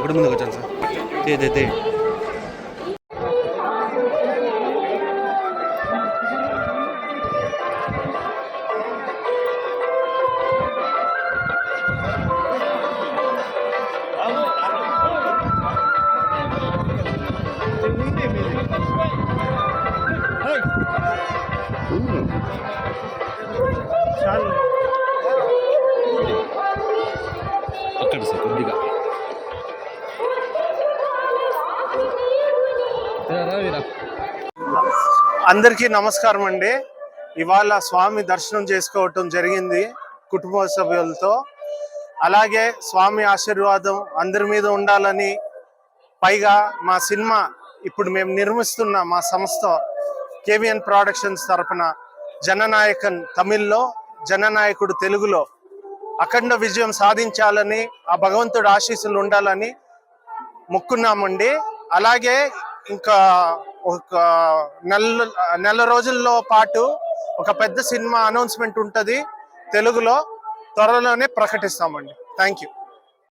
ఒకటి ముందుకు వచ్చాను సార్. తే అక్కడ సార్ కొద్దిగా అందరికీ నమస్కారం అండి. ఇవాళ స్వామి దర్శనం చేసుకోవటం జరిగింది కుటుంబ సభ్యులతో. అలాగే స్వామి ఆశీర్వాదం అందరి మీద ఉండాలని, పైగా మా సినిమా ఇప్పుడు మేము నిర్మిస్తున్న మా సంస్థ కేవీఎన్ ప్రొడక్షన్స్ తరఫున జననాయకన్ తమిళ్లో, జననాయకుడు తెలుగులో అఖండ విజయం సాధించాలని, ఆ భగవంతుడు ఆశీస్సులు ఉండాలని మొక్కున్నామండి. అలాగే ఇంకా ఒక నెల రోజుల్లో పాటు ఒక పెద్ద సినిమా అనౌన్స్మెంట్ ఉంటుంది తెలుగులో, త్వరలోనే ప్రకటిస్తామండి. Thank you.